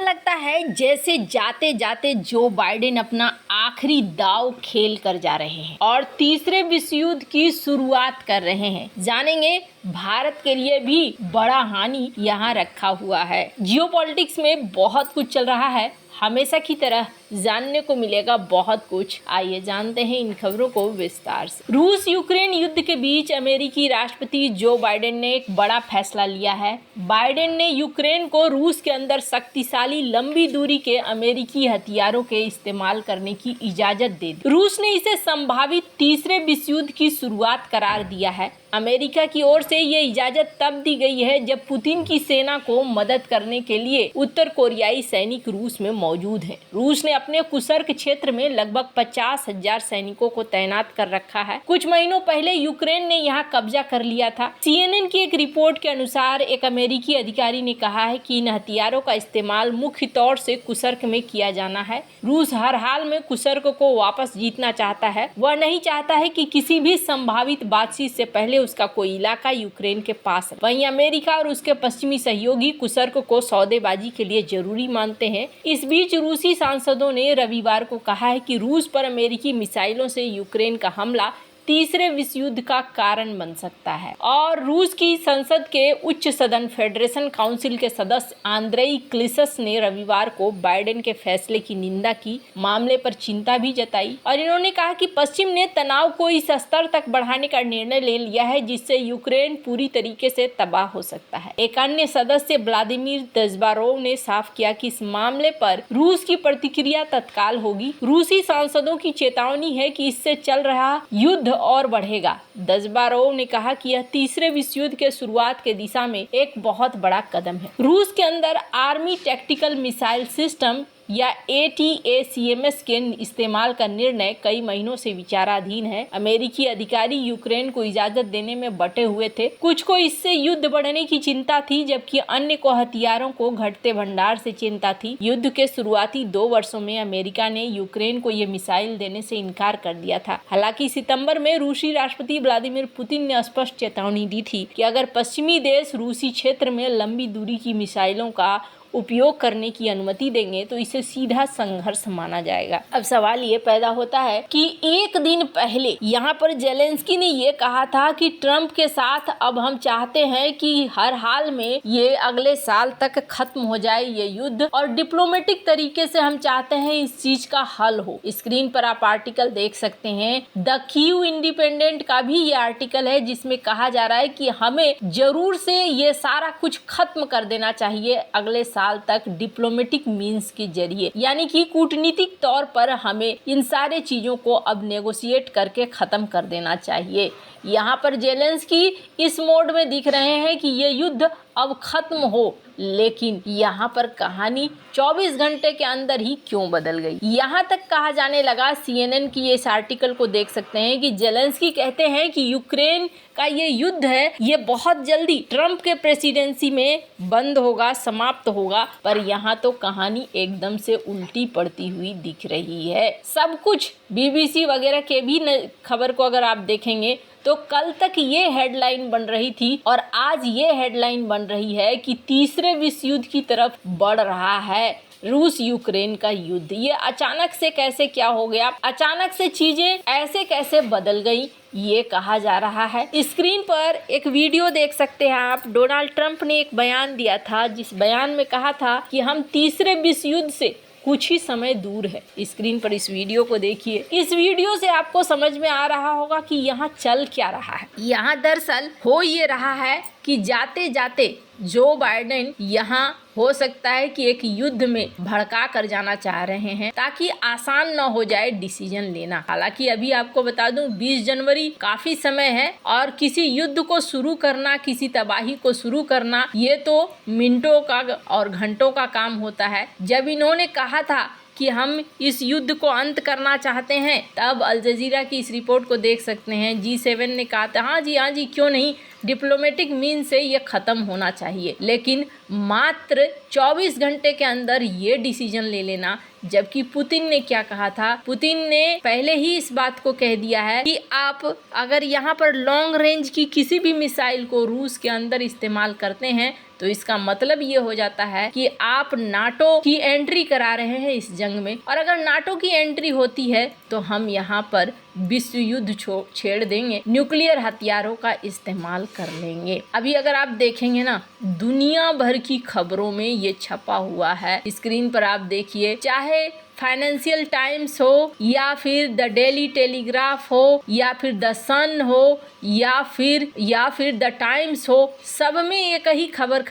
लगता है जैसे जाते जाते जो बाइडेन अपना आखिरी दाव खेल कर जा रहे हैं और तीसरे विश्व युद्ध की शुरुआत कर रहे हैं। जानेंगे भारत के लिए भी बड़ा हानि यहाँ रखा हुआ है। जियोपॉलिटिक्स में बहुत कुछ चल रहा है, हमेशा की तरह जानने को मिलेगा बहुत कुछ। आइए जानते हैं इन खबरों को विस्तार से। रूस यूक्रेन युद्ध के बीच अमेरिकी राष्ट्रपति जो बाइडेन ने एक बड़ा फैसला लिया है। बाइडेन ने यूक्रेन को रूस के अंदर शक्तिशाली लंबी दूरी के अमेरिकी हथियारों के इस्तेमाल करने की इजाजत दे दी। रूस ने इसे संभावित तीसरे विश्व युद्ध की शुरुआत करार दिया है। अमेरिका की ओर से ये इजाजत तब दी गई है जब पुतिन की सेना को मदद करने के लिए उत्तर कोरियाई सैनिक रूस में मौजूद हैं। रूस ने अपने कुसर्क क्षेत्र में लगभग 50,000 सैनिकों को तैनात कर रखा है। कुछ महीनों पहले यूक्रेन ने यहाँ कब्जा कर लिया था। CNN की एक रिपोर्ट के अनुसार एक अमेरिकी अधिकारी ने कहा है कि इन हथियारों का इस्तेमाल मुख्य तौर से कुसर्क में किया जाना है। रूस हर हाल में कुसर्क को वापस जीतना चाहता है। वह नहीं चाहता है कि किसी भी संभावित बातचीत से पहले उसका कोई इलाका यूक्रेन के पास है। वहीं अमेरिका और उसके पश्चिमी सहयोगी कुसर्क को सौदेबाजी के लिए जरूरी मानते हैं। इस बीच रूसी सांसदों ने रविवार को कहा है कि रूस पर अमेरिकी मिसाइलों से यूक्रेन का हमला तीसरे विश्व युद्ध का कारण बन सकता है। और रूस की संसद के उच्च सदन फेडरेशन काउंसिल के सदस्य आंद्रेई क्लिसस ने रविवार को बाइडेन के फैसले की निंदा की, मामले पर चिंता भी जताई और इन्होंने कहा कि पश्चिम ने तनाव को इस स्तर तक बढ़ाने का निर्णय ले लिया है जिससे यूक्रेन पूरी तरीके से तबाह हो सकता है। एक अन्य सदस्य व्लादिमीर दजबारोव ने साफ किया कि इस मामले पर रूस की प्रतिक्रिया तत्काल होगी। रूसी सांसदों की चेतावनी है कि इससे चल रहा युद्ध और बढ़ेगा। दजबारोव ने कहा कि यह तीसरे विश्व युद्ध के शुरुआत के दिशा में एक बहुत बड़ा कदम है। रूस के अंदर आर्मी टैक्टिकल मिसाइल सिस्टम या ATACMS के इस्तेमाल का निर्णय कई महीनों से विचाराधीन है। अमेरिकी अधिकारी यूक्रेन को इजाजत देने में बटे हुए थे। कुछ को इससे युद्ध बढ़ने की चिंता थी जबकि अन्य को हथियारों को घटते भंडार से चिंता थी। युद्ध के शुरुआती 2 वर्षों में अमेरिका ने यूक्रेन को ये मिसाइल देने से इनकार कर दिया था। हालांकि सितंबर में रूसी राष्ट्रपति व्लादिमीर पुतिन ने स्पष्ट चेतावनी दी थी कि अगर पश्चिमी देश रूसी क्षेत्र में लंबी दूरी की मिसाइलों का उपयोग करने की अनुमति देंगे तो इसे सीधा संघर्ष माना जाएगा। अब सवाल ये पैदा होता है कि एक दिन पहले यहाँ पर जेलेंस्की ने ये कहा था कि ट्रंप के साथ अब हम चाहते हैं कि हर हाल में ये अगले साल तक खत्म हो जाए ये युद्ध और डिप्लोमेटिक तरीके से हम चाहते हैं इस चीज का हल हो। स्क्रीन पर आप आर्टिकल देख सकते हैं। द कीव इंडिपेंडेंट का भी ये आर्टिकल है जिसमें कहा जा रहा है कि हमें जरूर से ये सारा कुछ खत्म कर देना चाहिए अगले साल तक डिप्लोमेटिक मींस के जरिए, यानी कि कूटनीतिक तौर पर हमें इन सारे चीजों को अब नेगोशिएट करके खत्म कर देना चाहिए। यहाँ पर जेलेंस्की इस मोड में दिख रहे हैं कि ये युद्ध अब खत्म हो, लेकिन यहाँ पर कहानी 24 घंटे के अंदर ही क्यों बदल गई। यहाँ तक कहा जाने लगा, CNN की इस आर्टिकल को देख सकते हैं कि जेलेंस्की कहते हैं कि यूक्रेन का ये युद्ध है ये बहुत जल्दी ट्रंप के प्रेसिडेंसी में बंद होगा, समाप्त होगा, पर यहाँ तो कहानी एकदम से उल्टी पड़ती हुई दिख रही है। सब कुछ BBC वगैरह के भी खबर को अगर आप देखेंगे तो कल तक ये हेडलाइन बन रही थी और आज ये हेडलाइन बन रही है कि तीसरे विश्व युद्ध की तरफ बढ़ रहा है रूस यूक्रेन का युद्ध। ये अचानक से कैसे क्या हो गया, अचानक से चीजें ऐसे कैसे बदल गई, ये कहा जा रहा है। स्क्रीन पर एक वीडियो देख सकते हैं आप। डोनाल्ड ट्रंप ने एक बयान दिया था जिस बयान में कहा था कि हम तीसरे विश्व युद्ध से कुछ ही समय दूर है। स्क्रीन पर इस वीडियो को देखिए। इस वीडियो से आपको समझ में आ रहा होगा कि यहाँ चल क्या रहा है। यहाँ दरअसल हो ये रहा है कि जाते जाते जो बाइडेन यहाँ हो सकता है कि एक युद्ध में भड़का कर जाना चाह रहे हैं ताकि आसान न हो जाए डिसीजन लेना। हालांकि अभी आपको बता दूं 20 जनवरी काफी समय है और किसी युद्ध को शुरू करना, किसी तबाही को शुरू करना ये तो मिनटों का और घंटों का काम होता है। जब इन्होंने कहा था कि हम इस युद्ध को अंत करना चाहते हैं तब अल जजीरा की इस रिपोर्ट को देख सकते हैं। G7 ने कहा था हाँ जी क्यों नहीं, डिप्लोमेटिक मीन से ये खत्म होना चाहिए। लेकिन मात्र 24 घंटे के अंदर ये डिसीजन ले लेना। जबकि पुतिन ने क्या कहा था, पुतिन ने पहले ही इस बात को कह दिया है कि आप अगर यहाँ पर लॉन्ग रेंज की किसी भी मिसाइल को रूस के अंदर इस्तेमाल करते हैं तो इसका मतलब ये हो जाता है कि आप नाटो की एंट्री करा रहे हैं इस जंग में, और अगर नाटो की एंट्री होती है तो हम यहाँ पर विश्व युद्ध छेड़ देंगे, न्यूक्लियर हथियारों का इस्तेमाल कर लेंगे। अभी अगर आप देखेंगे ना, दुनिया भर की खबरों में ये छपा हुआ है, स्क्रीन पर आप देखिए, चाहे फाइनेंशियल टाइम्स हो या फिर द डेली टेलीग्राफ हो या फिर द सन हो या फिर द टाइम्स हो, सब में एक ही खबर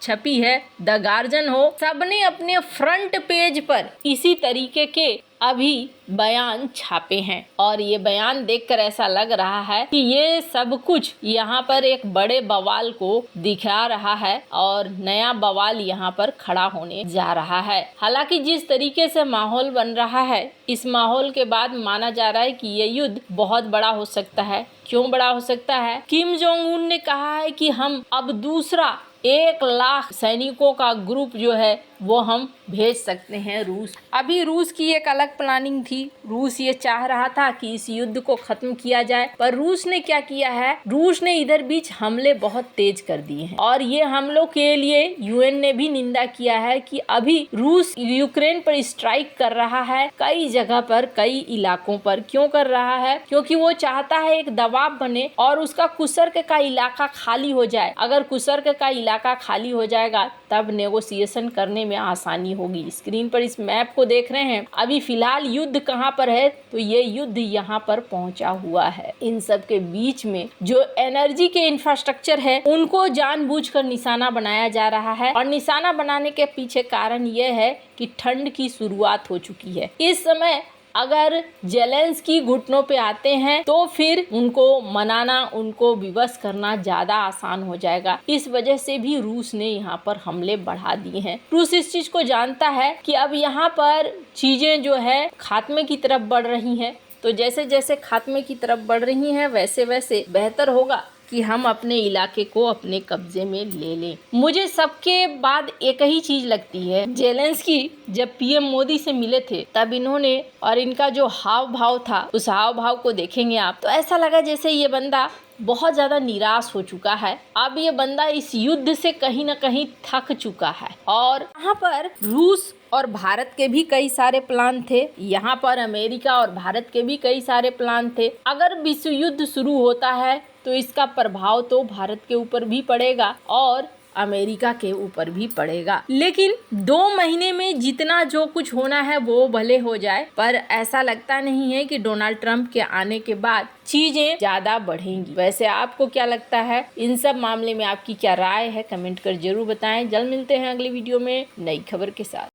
छपी है, द गार्जियन हो, सबने अपने फ्रंट पेज पर इसी तरीके के अभी बयान छापे हैं। और ये बयान देखकर ऐसा लग रहा है कि ये सब कुछ यहाँ पर एक बड़े बवाल को दिखा रहा है और नया बवाल यहाँ पर खड़ा होने जा रहा है। हालांकि जिस तरीके से माहौल बन रहा है, इस माहौल के बाद माना जा रहा है कि ये युद्ध बहुत बड़ा हो सकता है। क्यों बड़ा हो सकता है? किम जोंग उन ने कहा है कि हम अब दूसरा 1 लाख सैनिकों का ग्रुप जो है वो हम भेज सकते हैं रूस। अभी रूस की एक अलग प्लानिंग थी, रूस ये चाह रहा था कि इस युद्ध को खत्म किया जाए, पर रूस ने क्या किया है, रूस ने इधर बीच हमले बहुत तेज कर दिए हैं। और ये हमलों के लिए यूएन ने भी निंदा किया है कि अभी रूस यूक्रेन पर स्ट्राइक कर रहा है, कई जगह पर, कई इलाकों पर। क्यों कर रहा है? क्योंकि वो चाहता है एक दबाव बने और उसका कुर्स्क का इलाका खाली हो जाए। अगर कुर्स्क का इलाका खाली हो जाएगा तब नेगोशिएशन करने में आसानी होगी। स्क्रीन पर इस मैप को देख रहे हैं, अभी फिलहाल युद्ध कहाँ पर है, तो ये युद्ध यहाँ पर पहुंचा हुआ है। इन सब के बीच में जो एनर्जी के इंफ्रास्ट्रक्चर है उनको जानबूझकर निशाना बनाया जा रहा है, और निशाना बनाने के पीछे कारण ये है कि ठंड की शुरुआत हो चुकी है। इस समय अगर जेलेंस्की घुटनों पे आते हैं तो फिर उनको मनाना, उनको विवश करना ज्यादा आसान हो जाएगा। इस वजह से भी रूस ने यहाँ पर हमले बढ़ा दिए हैं। रूस इस चीज को जानता है कि अब यहाँ पर चीजें जो है खात्मे की तरफ बढ़ रही हैं, तो जैसे जैसे खात्मे की तरफ बढ़ रही हैं वैसे वैसे बेहतर होगा कि हम अपने इलाके को अपने कब्जे में ले लें। मुझे सबके बाद एक ही चीज लगती है, जेलेंस्की जब पीएम मोदी से मिले थे तब इन्होंने, और इनका जो हाव भाव था, उस हाव भाव को देखेंगे आप तो ऐसा लगा जैसे ये बंदा बहुत ज्यादा निराश हो चुका है। अब ये बंदा इस युद्ध से कहीं ना कहीं थक चुका है। और यहाँ पर रूस और भारत के भी कई सारे प्लान थे, यहाँ पर अमेरिका और भारत के भी कई सारे प्लान थे। अगर विश्व युद्ध शुरू होता है तो इसका प्रभाव तो भारत के ऊपर भी पड़ेगा और अमेरिका के ऊपर भी पड़ेगा। लेकिन 2 महीने में जितना जो कुछ होना है वो भले हो जाए, पर ऐसा लगता नहीं है कि डोनाल्ड ट्रंप के आने के बाद चीजें ज्यादा बढ़ेंगी। वैसे आपको क्या लगता है? इन सब मामले में आपकी क्या राय है? कमेंट कर जरूर बताएं। जल्द मिलते हैं अगली वीडियो में नई खबर के साथ।